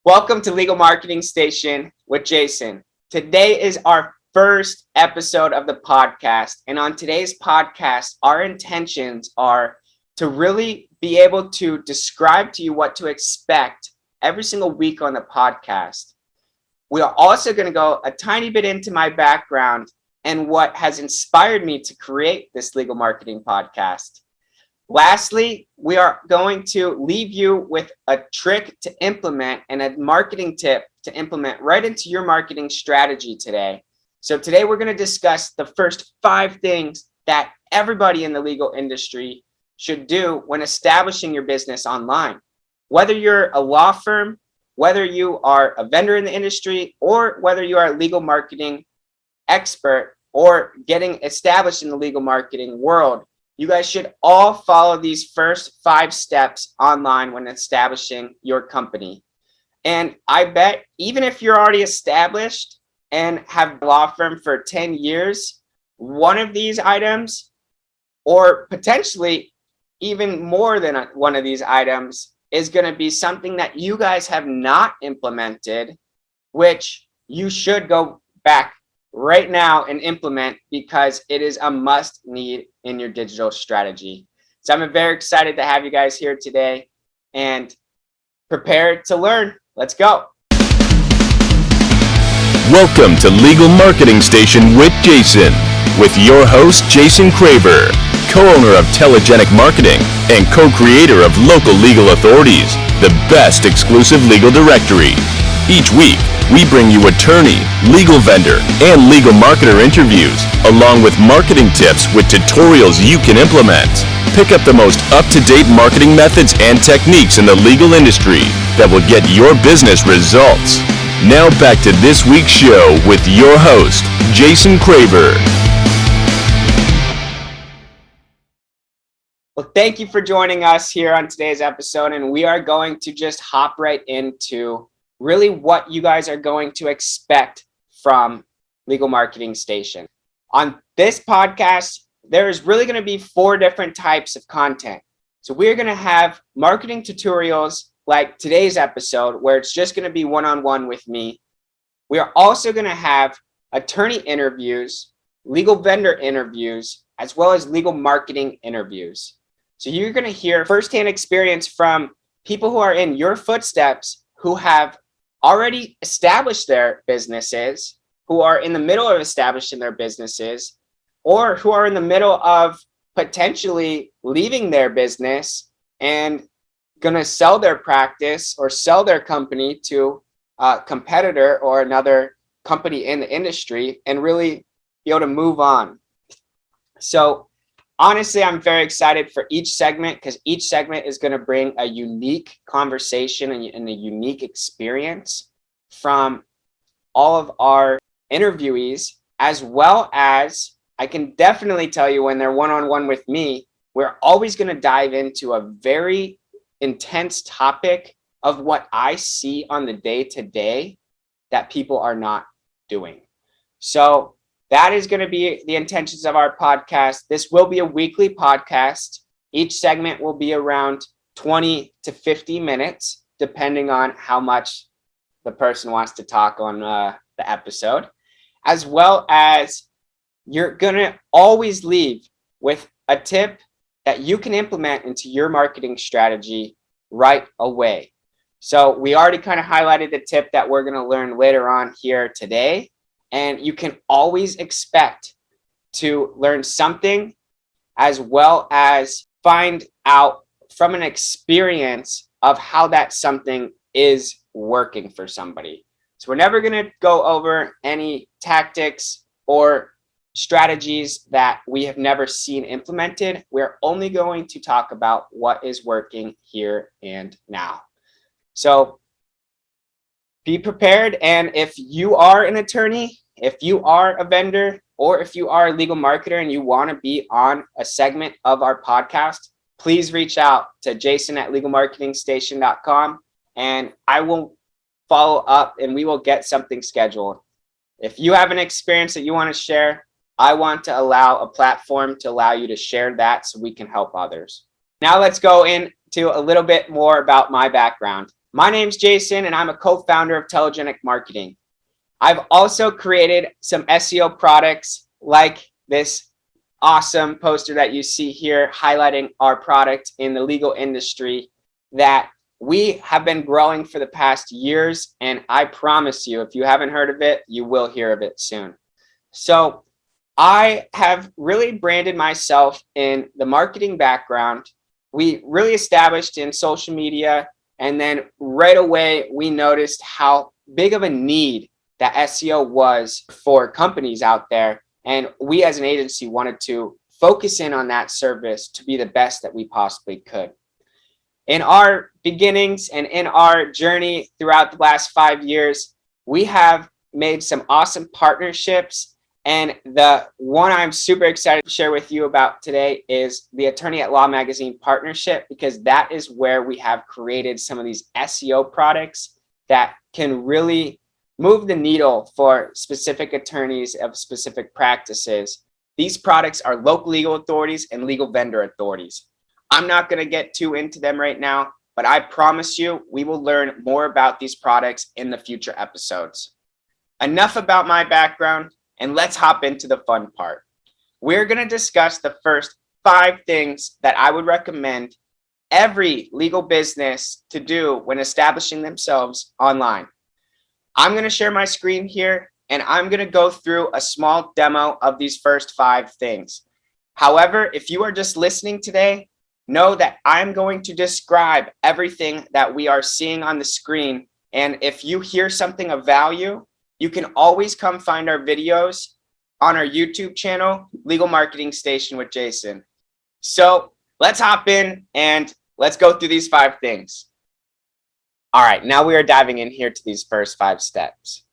Welcome to Legal Marketing Station with Jason. Today is our first episode of the podcast. And on today's podcast, our intentions are to really be able to describe to you what to expect every single week on the podcast. We are also going to go a tiny bit into my background and what has inspired me to create this legal marketing podcast. Lastly, we are going to leave you with a trick to implement and a marketing tip to implement right into your marketing strategy today. So today we're going to discuss the first 5 things that everybody in the legal industry should do when establishing your business online. Whether you're a law firm, whether you are a vendor in the industry, or whether you are a legal marketing expert or getting established in the legal marketing world, you guys should all follow these first 5 steps online when establishing your company. And I bet even if you're already established and have a law firm for 10 years, one of these items, or potentially even more than one of these items, is going to be something that you guys have not implemented, which you should go back right now and implement because it is a must need in your digital strategy. So I'm very excited to have you guys here today and prepared to learn. Let's go. Welcome to Legal Marketing Station with Jason, with your host Jason Craver, co-owner of Telegenic Marketing and co-creator of Local Legal Authorities, the best exclusive legal directory. Each week, we bring you attorney, legal vendor, and legal marketer interviews, along with marketing tips with tutorials you can implement. Pick up the most up-to-date marketing methods and techniques in the legal industry that will get your business results. Now back to this week's show with your host, Jason Craver. Well, thank you for joining us here on today's episode, and we are going to just hop right into really what you guys are going to expect from Legal Marketing Station. On this podcast, there is really going to be 4 different types of content. So we're going to have marketing tutorials like today's episode, where it's just going to be one-on-one with me. We are also going to have attorney interviews, legal vendor interviews, as well as legal marketing interviews. So you're going to hear firsthand experience from people who are in your footsteps, who have already established their businesses, who are in the middle of establishing their businesses, or who are in the middle of potentially leaving their business and going to sell their practice or sell their company to a competitor or another company in the industry and really be able to move on. So honestly, I'm very excited for each segment because each segment is going to bring a unique conversation and a unique experience from all of our interviewees, as well as I can definitely tell you when they're one-on-one with me, we're always going to dive into a very intense topic of what I see on the day-to-day that people are not doing. So that is going to be the intentions of our podcast. This will be a weekly podcast. Each segment will be around 20 to 50 minutes, depending on how much the person wants to talk on the episode, as well as you're going to always leave with a tip that you can implement into your marketing strategy right away. So we already kind of highlighted the tip that we're going to learn later on here today. And you can always expect to learn something as well as find out from an experience of how that something is working for somebody. So we're never going to go over any tactics or strategies that we have never seen implemented. We're only going to talk about what is working here and now. So be prepared. And if you are an attorney, if you are a vendor, or if you are a legal marketer and you want to be on a segment of our podcast, please reach out to jason@legalmarketingstation.com and I will follow up and we will get something scheduled. If you have an experience that you want to share, I want to allow a platform to allow you to share that so we can help others. Now let's go into a little bit more about my background. My name's Jason, and I'm a co-founder of Telegenic Marketing. I've also created some SEO products like this awesome poster that you see here highlighting our product in the legal industry that we have been growing for the past years, and I promise you, if you haven't heard of it, you will hear of it soon. So I have really branded myself in the marketing background. We really established in social media, and then right away we noticed how big of a need that SEO was for companies out there. And we as an agency wanted to focus in on that service to be the best that we possibly could. In our beginnings and in our journey throughout the last 5 years, we have made some awesome partnerships. And the one I'm super excited to share with you about today is the Attorney at Law Magazine partnership, because that is where we have created some of these SEO products that can really move the needle for specific attorneys of specific practices. These products are local legal authorities and legal vendor authorities. I'm not going to get too into them right now, but I promise you we will learn more about these products in the future episodes. Enough about my background, and let's hop into the fun part. We're going to discuss the first 5 things that I would recommend every legal business to do when establishing themselves online. I'm going to share my screen here, and I'm going to go through a small demo of these first 5 things. However, if you are just listening today, know that I'm going to describe everything that we are seeing on the screen. And if you hear something of value, you can always come find our videos on our YouTube channel, Legal Marketing Station with Jason. So let's hop in and let's go through these 5 things. All right, now we are diving in here to these first 5 steps.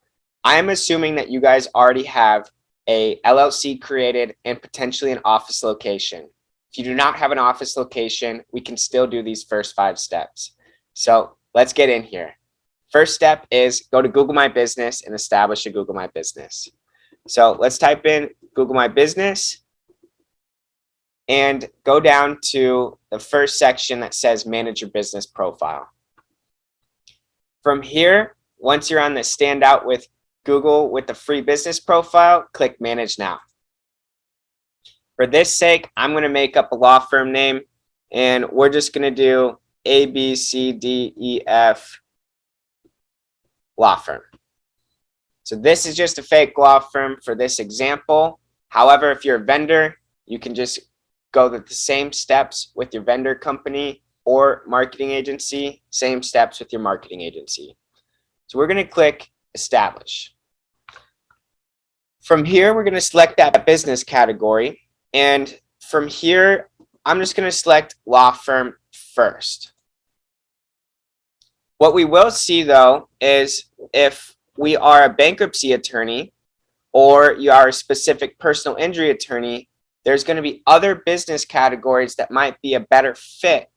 I am assuming that you guys already have a LLC created and potentially an office location. If you do not have an office location, we can still do these first 5 steps. So let's get in here. First step is go to Google My Business and establish a Google My Business. So let's type in Google My Business and go down to the first section that says Manage Your Business Profile. From here, once you're on the Standout with Google with the free business profile, click Manage Now. For this sake, I'm going to make up a law firm name, and we're just going to do ABCDEF law firm. So this is just a fake law firm for this example. However, if you're a vendor, you can just go the same steps with your vendor company or marketing agency, same steps with your marketing agency. So we're going to click Establish. From here, we're going to select that business category. And from here, I'm just going to select law firm first. What we will see, though, is if we are a bankruptcy attorney or you are a specific personal injury attorney, there's going to be other business categories that might be a better fit,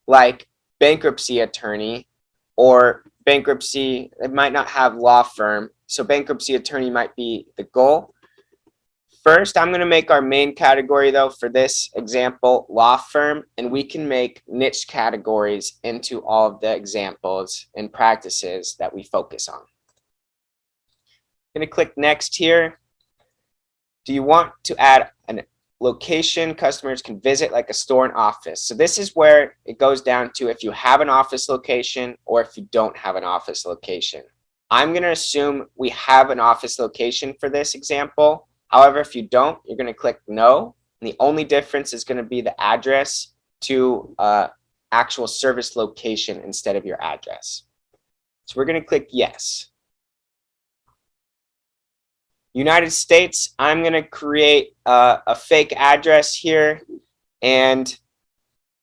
like bankruptcy attorney or bankruptcy. It might not have law firm, so bankruptcy attorney might be the goal. First, I'm going to make our main category, though, for this example, law firm, and we can make niche categories into all of the examples and practices that we focus on. I'm going to click Next here. Do you want to add a location customers can visit, like a store and office? So this is where it goes down to if you have an office location or if you don't have an office location. I'm going to assume we have an office location for this example. However, if you don't, you're going to click No. And the only difference is going to be the address to actual service location instead of your address. So we're going to click Yes. United States, I'm going to create a fake address here and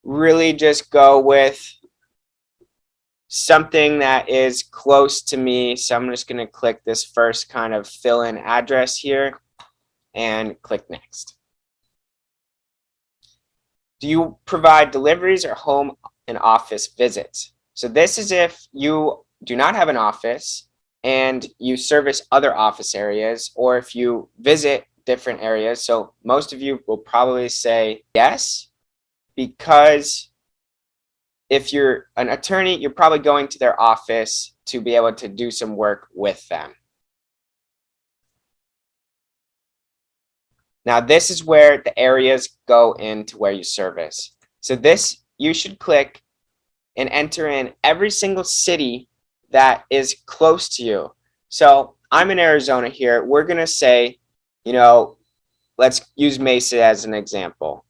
really just go with something that is close to me. So I'm just going to click this first kind of fill-in address here and click Next. Do you provide deliveries or home and office visits? So this is if you do not have an office and you service other office areas, or if you visit different areas. So most of you will probably say yes, because if you're an attorney, you're probably going to their office to be able to do some work with them. Now, this is where the areas go into where you service. So this, you should click and enter in every single city that is close to you. So I'm in Arizona here. We're going to say, let's use Mesa as an example.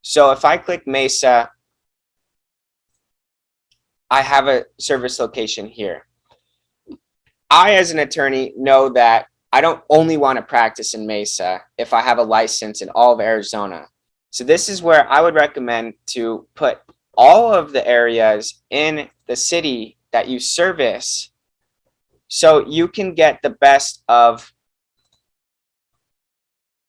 So if I click Mesa, I have a service location here. I, as an attorney, know that I don't only want to practice in Mesa if I have a license in all of Arizona. So this is where I would recommend to put all of the areas in the city that you service so you can get the best of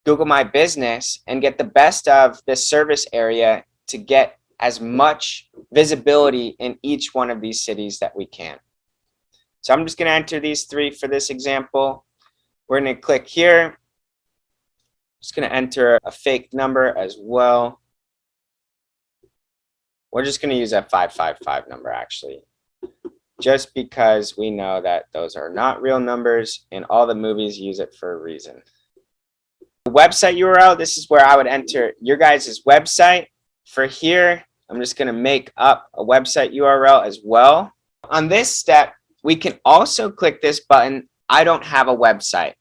Google My Business and get the best of this service area to get as much visibility in each one of these cities that we can. So I'm just going to enter these 3 for this example. We're going to click here. Just going to enter a fake number as well. We're just going to use a 555 number actually, just because we know that those are not real numbers and all the movies use it for a reason. The website URL, this is where I would enter your guys' website. For here, I'm just going to make up a website URL as well. On this step, we can also click this button, I don't have a website.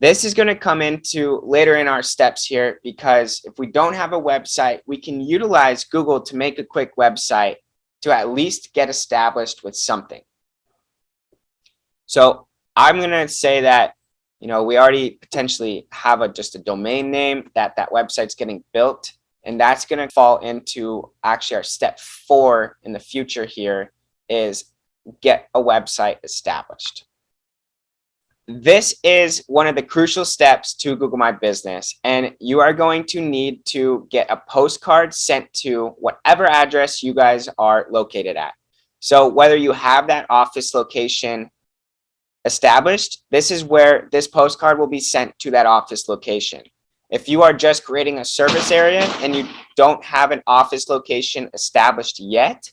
This is going to come into later in our steps here, because if we don't have a website, we can utilize Google to make a quick website to at least get established with something. So I'm going to say that, we already potentially have just a domain name that website's getting built, and that's going to fall into actually our step 4 in the future here is get a website established. This is one of the crucial steps to Google My Business, and you are going to need to get a postcard sent to whatever address you guys are located at. So whether you have that office location established, this is where this postcard will be sent to that office location. If you are just creating a service area and you don't have an office location established yet,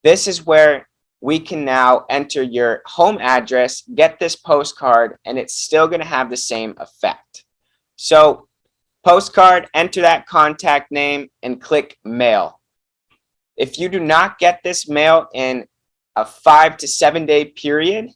this is where we can now enter your home address, get this postcard, and it's still going to have the same effect. So postcard, enter that contact name, and click mail. If you do not get this mail in a 5 to 7 day period,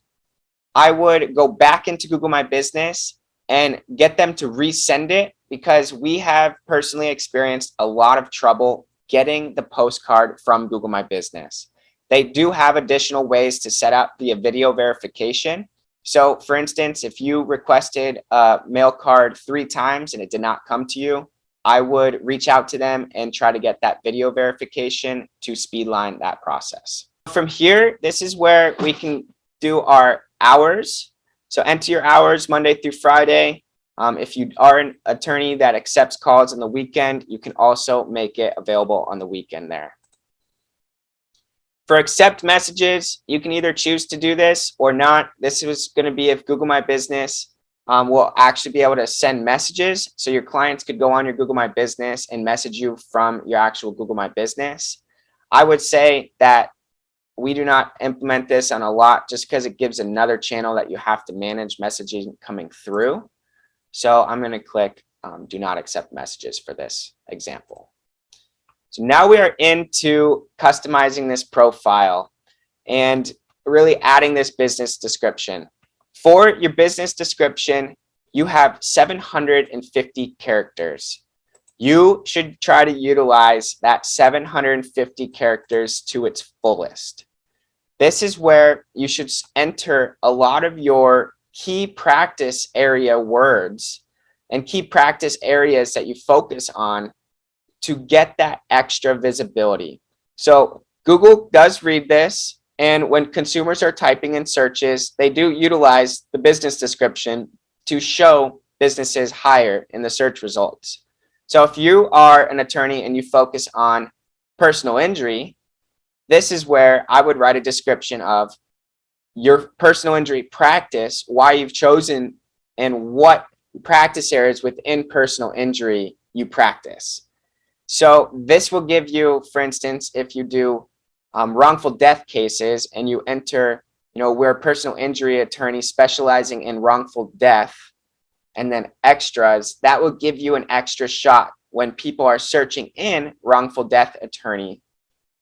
I would go back into Google My Business and get them to resend it, because we have personally experienced a lot of trouble getting the postcard from Google My Business. They do have additional ways to set up the video verification. So for instance, if you requested a mail card 3 times and it did not come to you, I would reach out to them and try to get that video verification to speedline that process. From here, this is where we can do our hours. So enter your hours Monday through Friday. If you are an attorney that accepts calls on the weekend, you can also make it available on the weekend there. For accept messages, you can either choose to do this or not. This is going to be if Google My Business will actually be able to send messages. So your clients could go on your Google My Business and message you from your actual Google My Business. I would say that we do not implement this on a lot just because it gives another channel that you have to manage messaging coming through. So I'm going to click do not accept messages for this example. So now we are into customizing this profile and really adding this business description. For your business description, you have 750 characters. You should try to utilize that 750 characters to its fullest. This is where you should enter a lot of your key practice area words and key practice areas that you focus on to get that extra visibility. So Google does read this, and when consumers are typing in searches, they do utilize the business description to show businesses higher in the search results. So if you are an attorney and you focus on personal injury, this is where I would write a description of your personal injury practice, why you've chosen, and what practice areas within personal injury you practice. So this will give you, for instance, if you do wrongful death cases and you enter, we're a personal injury attorney specializing in wrongful death, and then extras, that will give you an extra shot when people are searching in wrongful death attorney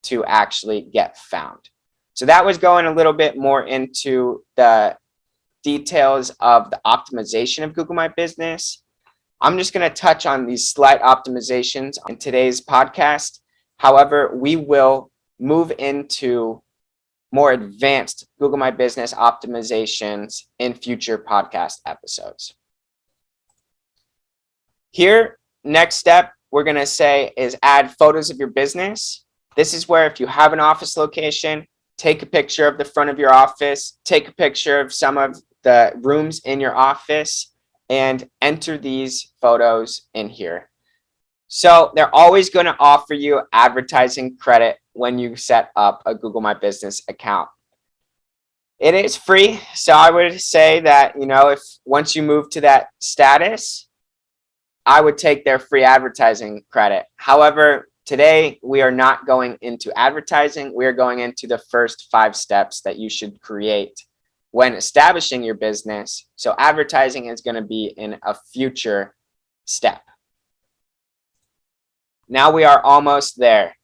to actually get found. So that was going a little bit more into the details of the optimization of Google My Business. I'm just going to touch on these slight optimizations in today's podcast. However, we will move into more advanced Google My Business optimizations in future podcast episodes. Here, next step we're going to say is add photos of your business. This is where if you have an office location, take a picture of the front of your office, take a picture of some of the rooms in your office, and enter these photos in here. So they're always going to offer you advertising credit when you set up a Google My Business account. It is free, so I would say that, if once you move to that status, I would take their free advertising credit. However, today we are not going into advertising. We are going into the first 5 steps that you should create when establishing your business. So advertising is going to be in a future step. Now we are almost there.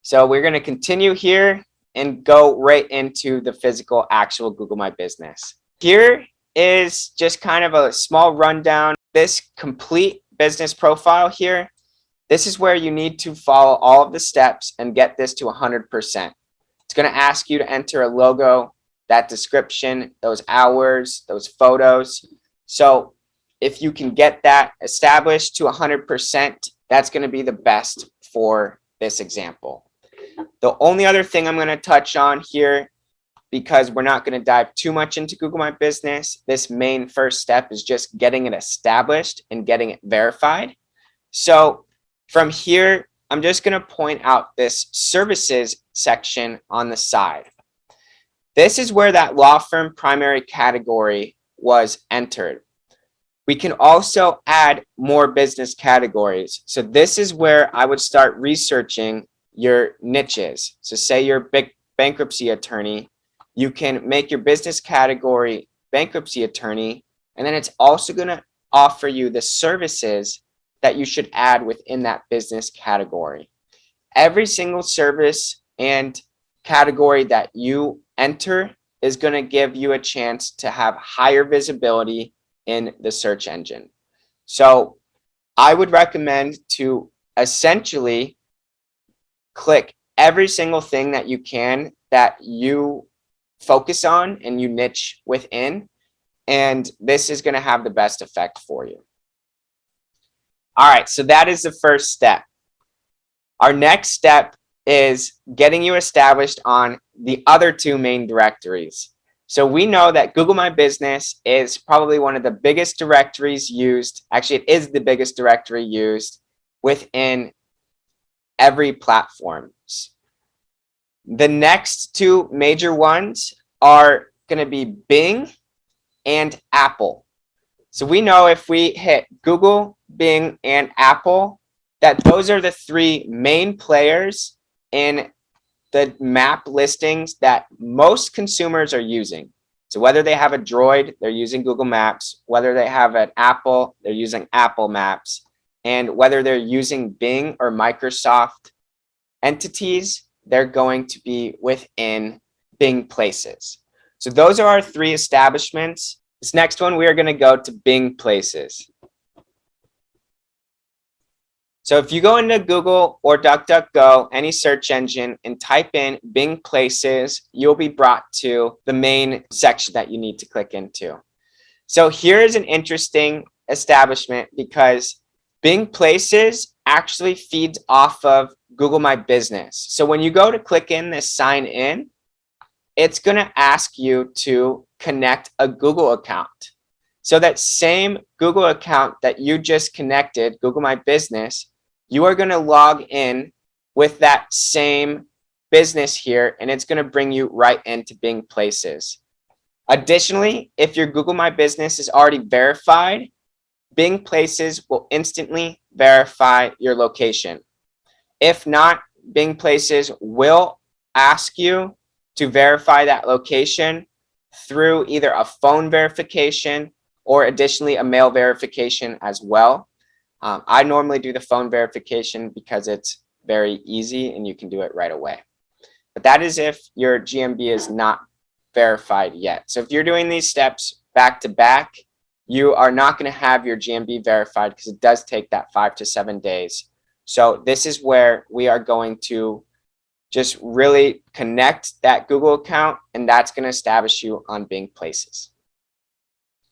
So we're going to continue here and go right into the physical actual Google My Business. Here is just kind of a small rundown. This complete business profile here, this is where you need to follow all of the steps and get this to 100%. It's going to ask you to enter a logo, that description, those hours, those photos. So if you can get that established to 100%, that's going to be the best for this example. The only other thing I'm going to touch on here, because we're not going to dive too much into Google My Business, this main first step is just getting it established and getting it verified. So from here, I'm just going to point out this services section on the side. This is where that law firm primary category was entered. We can also add more business categories. So this is where I would start researching your niches. So say you're a big bankruptcy attorney, you can make your business category bankruptcy attorney, and then it's also going to offer you the services that you should add within that business category. Every single service and category that you enter is going to give you a chance to have higher visibility in the search engine. So I would recommend to essentially click every single thing that you can that you focus on and you niche within, and this is going to have the best effect for you. All right, so that is the first step. Our next step is getting you established on the other 2 main directories. So we know that Google My Business is probably one of the biggest directories used. Actually, it is the biggest directory used within every platform. The next 2 major ones are going to be Bing and Apple. So we know if we hit Google, Bing, and Apple, that those are the 3 main players in the map listings that most consumers are using. So whether they have a Droid, they're using Google Maps. Whether they have an Apple, they're using Apple Maps. And whether they're using Bing or Microsoft entities, they're going to be within Bing Places. So those are our 3 establishments. This next one, we are going to go to Bing Places. So if you go into Google or DuckDuckGo, any search engine, and type in Bing Places, you'll be brought to the main section that you need to click into. So here is an interesting establishment because Bing Places actually feeds off of Google My Business. So when you go to click in this sign in, it's going to ask you to connect a Google account. So that same Google account that you just connected, Google My Business, you are going to log in with that same business here, and it's going to bring you right into Bing Places. Additionally, if your Google My Business is already verified, Bing Places will instantly verify your location. If not, Bing Places will ask you to verify that location through either a phone verification or additionally a mail verification as well. I normally do the phone verification because it's very easy and you can do it right away. But that is if your GMB is not verified yet. So if you're doing these steps back to back, you are not going to have your GMB verified because it does take that 5 to 7 days. So this is where we are going to just really connect that Google account, and that's going to establish you on Bing Places.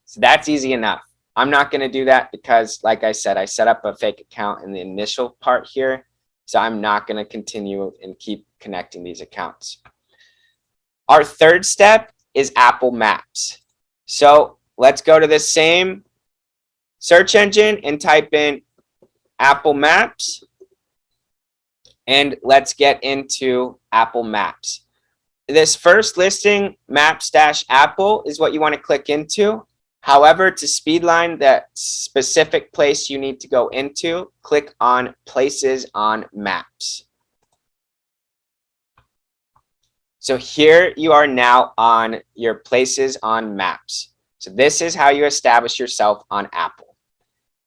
So that's easy enough. I'm not going to do that because, like I said, I set up a fake account in the initial part here. So I'm not going to continue and keep connecting these accounts. Our third step is Apple Maps. So let's go to the same search engine and type in Apple Maps. And let's get into Apple Maps. This first listing, Maps-Apple, is what you want to click into. However, to speedline that specific place you need to go into, click on Places on Maps. So here you are now on your Places on Maps. So this is how you establish yourself on Apple.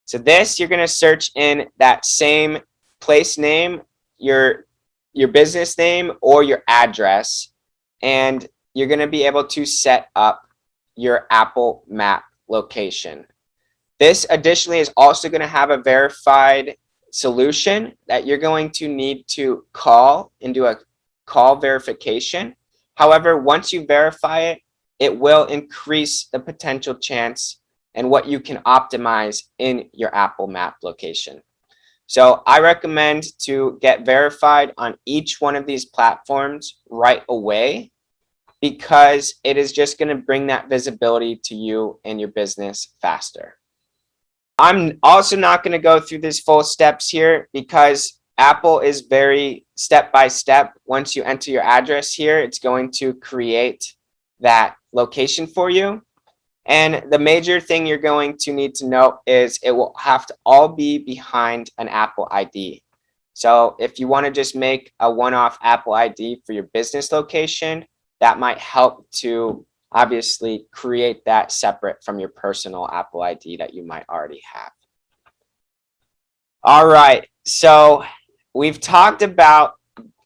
So this, you're going to search in that same place name, your business name or your address, and you're going to be able to set up your Apple Map location. This additionally is also going to have a verified solution that you're going to need to call and do a call verification. However, once you verify it, it will increase the potential chance and what you can optimize in your Apple Map location. So I recommend to get verified on each one of these platforms right away, because it is just going to bring that visibility to you and your business faster. I'm also not going to go through these full steps here because Apple is very step by step. Once you enter your address here, it's going to create that location for you. And the major thing you're going to need to know is it will have to all be behind an Apple ID. So if you want to just make a one-off Apple ID for your business location, that might help to obviously create that separate from your personal Apple ID that you might already have. All right, so we've talked about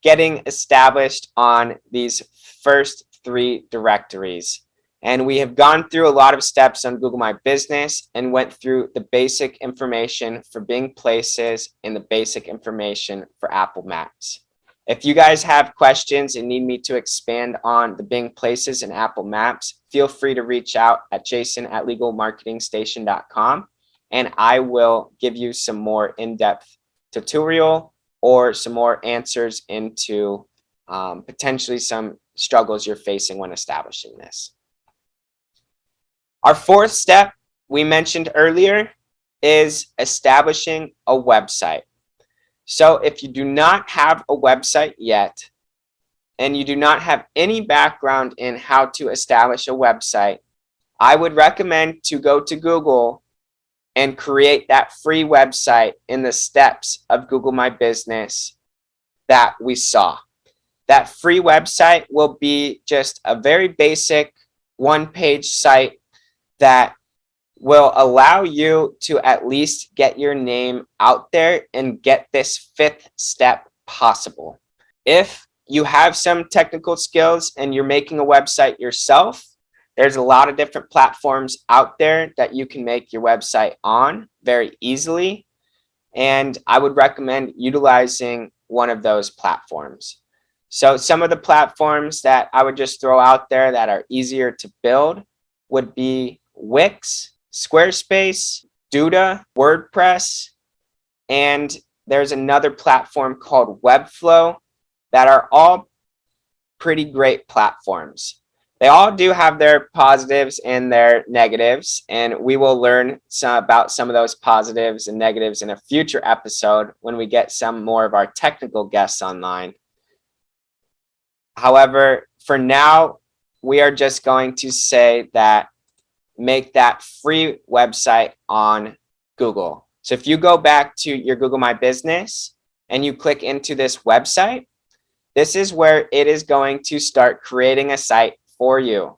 getting established on these first 3 directories. And we have gone through a lot of steps on Google My Business and went through the basic information for Bing Places and the basic information for Apple Maps. If you guys have questions and need me to expand on the Bing Places and Apple Maps, feel free to reach out at jason@legalmarketingstation.com, and I will give you some more in-depth tutorial or some more answers into potentially some struggles you're facing when establishing this. Our fourth step we mentioned earlier is establishing a website. So if you do not have a website yet, and you do not have any background in how to establish a website, I would recommend to go to Google and create that free website in the steps of Google My Business that we saw. That free website will be just a very basic one-page site that will allow you to at least get your name out there and get this 5th step possible. If you have some technical skills and you're making a website yourself, there's a lot of different platforms out there that you can make your website on very easily. And I would recommend utilizing one of those platforms. So some of the platforms that I would just throw out there that are easier to build would be Wix, Squarespace, Duda, WordPress, and there's another platform called Webflow that are all pretty great platforms. They all do have their positives and their negatives, and we will learn about some of those positives and negatives in a future episode when we get some more of our technical guests online. However, for now, we are just going to say that make that free website on Google. So if you go back to your Google My Business and you click into this website, this is where it is going to start creating a site for you.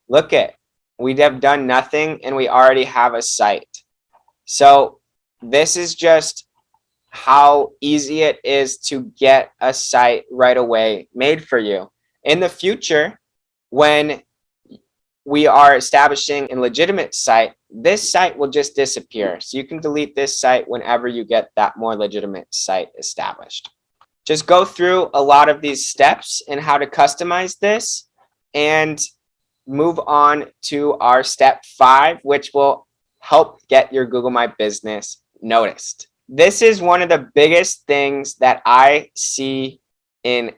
Look at, we have done nothing and we already have a site. So this is just how easy it is to get a site right away made for you. In the future, when we are establishing a legitimate site, this site will just disappear. So you can delete this site whenever you get that more legitimate site established. Just go through a lot of these steps and how to customize this and move on to our step 5, which will help get your Google My Business noticed. This is one of the biggest things that I see in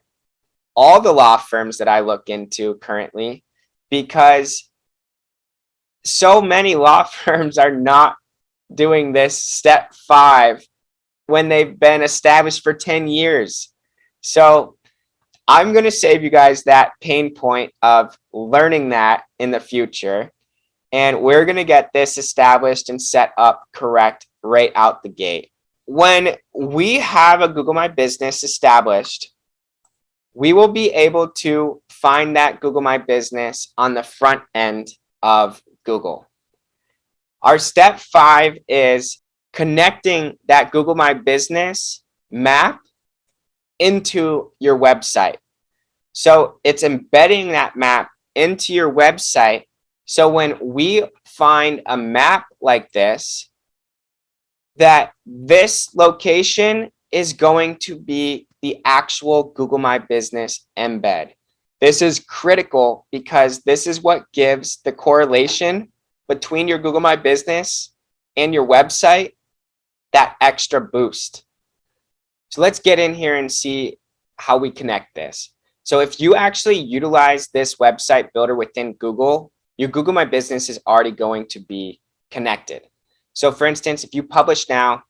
all the law firms that I look into currently, because so many law firms are not doing this step 5 when they've been established for 10 years. So I'm going to save you guys that pain point of learning that in the future. And we're going to get this established and set up correct right out the gate. When we have a Google My Business established, we will be able to find that Google My Business on the front end of Google. Our step 5 is connecting that Google My Business map into your website. So it's embedding that map into your website. So when we find a map like this, that this location is going to be the actual Google My Business embed. This is critical because this is what gives the correlation between your Google My Business and your website that extra boost. So let's get in here and see how we connect this. So if you actually utilize this website builder within Google, your Google My Business is already going to be connected. So for instance, if you publish now,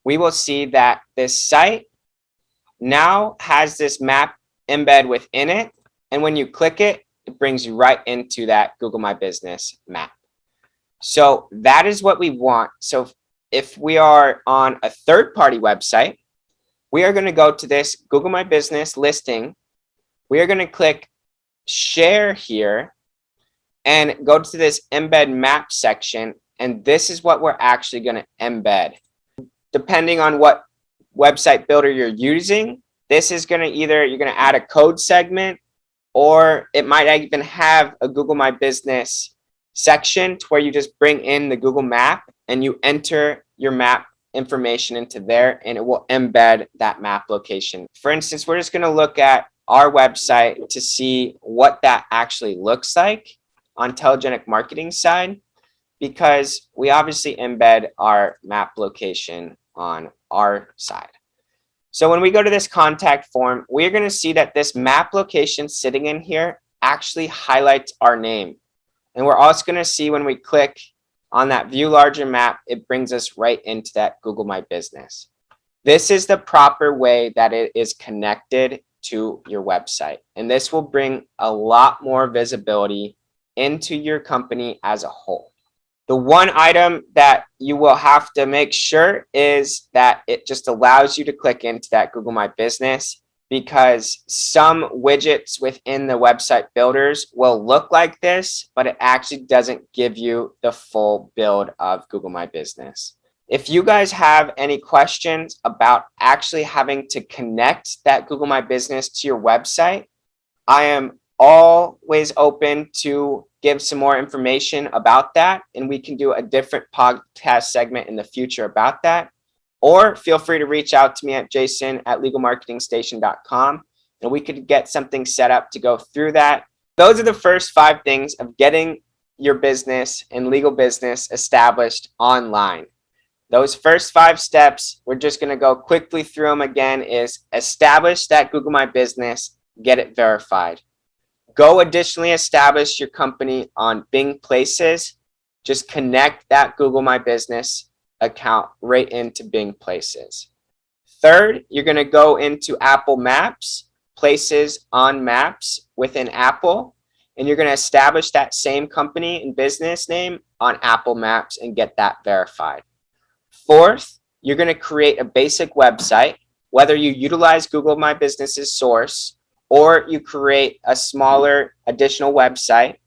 we will see that this site now has this map embed within it. And when you click it, it brings you right into that Google My Business map. So that is what we want. So if we are on a third-party website, we are going to go to this Google My Business listing. We are going to click share here and go to this embed map section. And this is what we're actually going to embed. Depending on what website builder you're using, this is going to either, you're going to add a code segment, or it might even have a Google My Business section to where you just bring in the Google map and you enter your map information into there and it will embed that map location. For instance, we're just going to look at our website to see what that actually looks like on Telegenic Marketing side, because we obviously embed our map location on our side. So when we go to this contact form, we're going to see that this map location sitting in here actually highlights our name. And we're also going to see when we click on that view larger map, it brings us right into that Google My Business. This is the proper way that it is connected to your website. And this will bring a lot more visibility into your company as a whole. The one item that you will have to make sure is that it just allows you to click into that Google My Business, because some widgets within the website builders will look like this, but it actually doesn't give you the full build of Google My Business. If you guys have any questions about actually having to connect that Google My Business to your website, I am always open to give some more information about that, and we can do a different podcast segment in the future about that. Or feel free to reach out to me at jason@legalmarketingstation.com, and we could get something set up to go through that. Those are the first 5 things of getting your business and legal business established online. Those first 5 steps, we're just going to go quickly through them again, is establish that Google My Business, get it verified. Go additionally establish your company on Bing Places. Just connect that Google My Business account right into Bing Places. Third, you're going to go into Apple Maps, Places on Maps within Apple, and you're going to establish that same company and business name on Apple Maps and get that verified. Fourth, you're going to create a basic website whether you utilize Google My Business's source or you create a smaller additional website,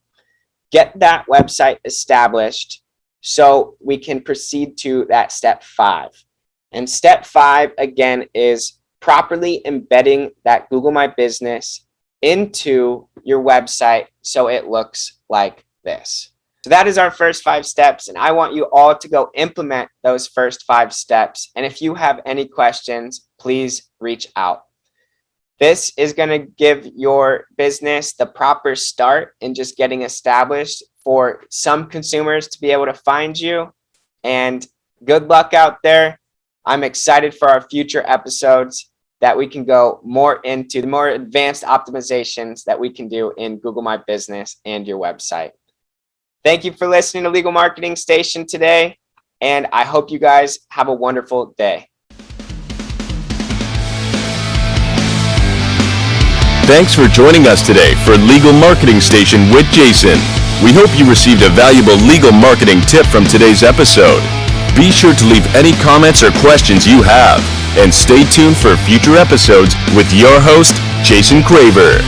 get that website established so we can proceed to that step 5. And step 5, again, is properly embedding that Google My Business into your website so it looks like this. So that is our first 5 steps, and I want you all to go implement those first 5 steps. And if you have any questions, please reach out. This is going to give your business the proper start in just getting established for some consumers to be able to find you. And good luck out there. I'm excited for our future episodes that we can go more into the more advanced optimizations that we can do in Google My Business and your website. Thank you for listening to Legal Marketing Station today, and I hope you guys have a wonderful day. Thanks for joining us today for Legal Marketing Station with Jason. We hope you received a valuable legal marketing tip from today's episode. Be sure to leave any comments or questions you have, and stay tuned for future episodes with your host, Jason Craver.